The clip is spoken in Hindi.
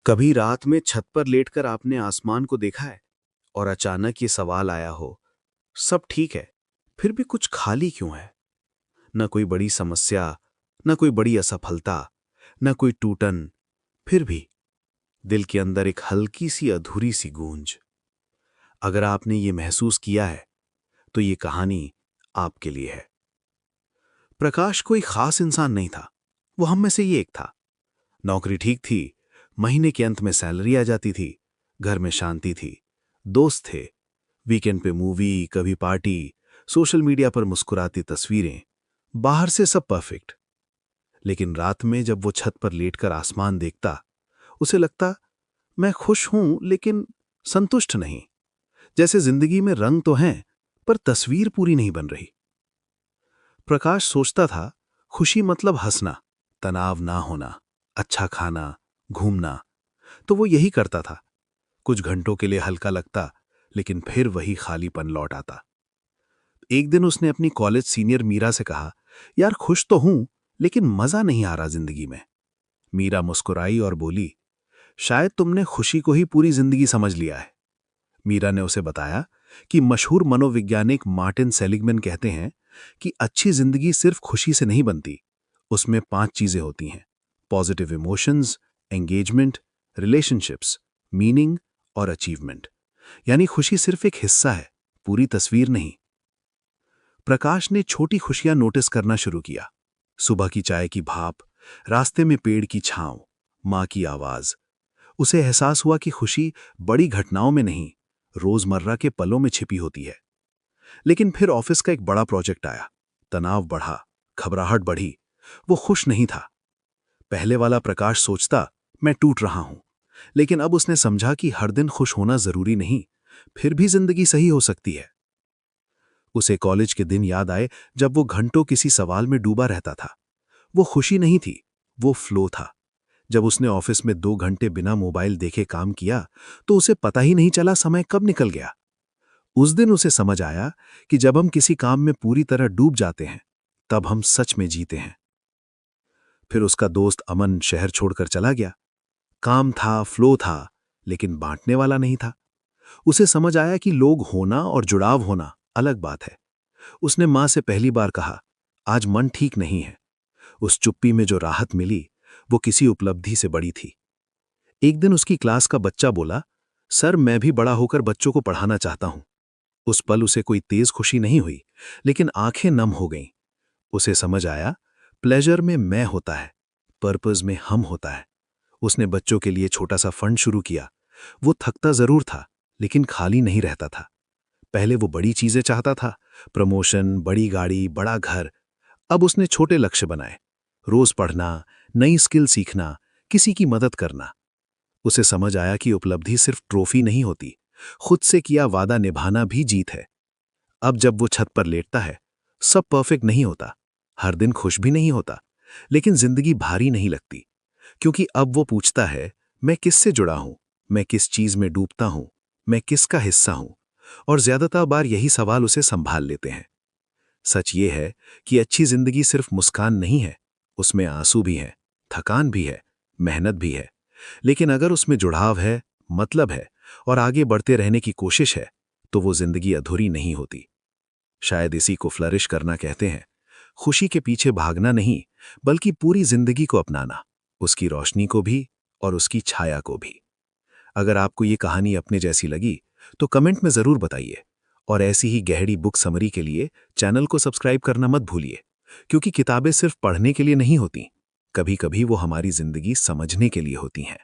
कभी रात में छत पर लेटकर आपने आसमान को देखा है और अचानक ये सवाल आया हो, सब ठीक है, फिर भी कुछ खाली क्यों है? न कोई बड़ी समस्या, न कोई बड़ी असफलता, न कोई टूटन, फिर भी दिल के अंदर एक हल्की सी अधूरी सी गूंज। अगर आपने ये महसूस किया है, तो ये कहानी आपके लिए है। प्रकाश कोई खास इंसान नहीं था, वो हम में से ही एक था। नौकरी ठीक थी, महीने के अंत में सैलरी आ जाती थी, घर में शांति थी, दोस्त थे, वीकेंड पे मूवी, कभी पार्टी, सोशल मीडिया पर मुस्कुराती तस्वीरें, बाहर से सब परफेक्ट। लेकिन रात में जब वो छत पर लेटकर आसमान देखता, उसे लगता, मैं खुश हूं लेकिन संतुष्ट नहीं। जैसे जिंदगी में रंग तो हैं, पर तस्वीर पूरी नहीं बन रही। प्रकाश सोचता था, खुशी मतलब हंसना, तनाव ना होना, अच्छा खाना, घूमना। तो वो यही करता था। कुछ घंटों के लिए हल्का लगता, लेकिन फिर वही खालीपन लौट आता। एक दिन उसने अपनी कॉलेज सीनियर मीरा से कहा, यार खुश तो हूं, लेकिन मजा नहीं आ रहा जिंदगी में। मीरा मुस्कुराई और बोली, शायद तुमने खुशी को ही पूरी जिंदगी समझ लिया है। मीरा ने उसे बताया कि मशहूर मनोवैज्ञानिक मार्टिन सेलिगमैन कहते हैं कि अच्छी जिंदगी सिर्फ खुशी से नहीं बनती, उसमें 5 चीजें होती हैं: positive emotions, engagement, relationships, meaning और अचीवमेंट। यानी खुशी सिर्फ एक हिस्सा है, पूरी तस्वीर नहीं। प्रकाश ने छोटी खुशियां नोटिस करना शुरू किया। सुबह की चाय की भाप, रास्ते में पेड़ की छांव, मां की आवाज। उसे एहसास हुआ कि खुशी बड़ी घटनाओं में नहीं, रोजमर्रा के पलों में छिपी होती है। लेकिन फिर ऑफिस का एक बड़ा प्रोजेक्ट आया, तनाव बढ़ा, घबराहट बढ़ी। वो खुश नहीं था। पहले वाला प्रकाश सोचता, मैं टूट रहा हूं। लेकिन अब उसने समझा कि हर दिन खुश होना जरूरी नहीं, फिर भी जिंदगी सही हो सकती है। उसे कॉलेज के दिन याद आए जब वो घंटों किसी सवाल में डूबा रहता था। वो खुशी नहीं थी, वो फ्लो था। जब उसने ऑफिस में 2 घंटे बिना मोबाइल देखे काम किया, तो उसे पता ही नहीं चला समय कब निकल गया। उस दिन उसे समझ आया कि जब हम किसी काम में पूरी तरह डूब जाते हैं, तब हम सच में जीते हैं। फिर उसका दोस्त अमन शहर छोड़कर चला गया। काम था, फ्लो था, लेकिन बांटने वाला नहीं था। उसे समझ आया कि लोग होना और जुड़ाव होना अलग बात है। उसने मां से पहली बार कहा, आज मन ठीक नहीं है। उस चुप्पी में जो राहत मिली, वो किसी उपलब्धि से बड़ी थी। एक दिन उसकी क्लास का बच्चा बोला, सर मैं भी बड़ा होकर बच्चों को पढ़ाना चाहता हूं। उस पल उसे कोई तेज खुशी नहीं हुई, लेकिन आंखें नम हो गईं। उसे समझ आया, प्लेजर में मैं होता है, पर्पस में हम होता है। उसने बच्चों के लिए छोटा सा फंड शुरू किया। वो थकता जरूर था, लेकिन खाली नहीं रहता था। पहले वो बड़ी चीजें चाहता था, प्रमोशन, बड़ी गाड़ी, बड़ा घर। अब उसने छोटे लक्ष्य बनाए, रोज पढ़ना, नई स्किल सीखना, किसी की मदद करना। उसे समझ आया कि उपलब्धि सिर्फ ट्रॉफी नहीं होती, खुद से किया वादा निभाना भी जीत है। अब जब वो छत पर लेटता है, सब परफेक्ट नहीं होता, हर दिन खुश भी नहीं होता, लेकिन जिंदगी भारी नहीं लगती, क्योंकि अब वो पूछता है, मैं किससे जुड़ा हूं, मैं किस चीज में डूबता हूं, मैं किसका हिस्सा हूं। और ज्यादातर बार यही सवाल उसे संभाल लेते हैं। सच ये है कि अच्छी जिंदगी सिर्फ मुस्कान नहीं है, उसमें आंसू भी हैं, थकान भी है, मेहनत भी है। लेकिन अगर उसमें जुड़ाव है, मतलब है, और आगे बढ़ते रहने की कोशिश है, तो वो जिंदगी अधूरी नहीं होती। शायद इसी को फ्लरिश करना कहते हैं। खुशी के पीछे भागना नहीं, बल्कि पूरी जिंदगी को अपनाना, उसकी रोशनी को भी और उसकी छाया को भी। अगर आपको ये कहानी अपने जैसी लगी, तो कमेंट में जरूर बताइए। और ऐसी ही गहरी बुक समरी के लिए चैनल को सब्सक्राइब करना मत भूलिए, क्योंकि किताबें सिर्फ पढ़ने के लिए नहीं होती, कभी कभी वो हमारी जिंदगी समझने के लिए होती हैं।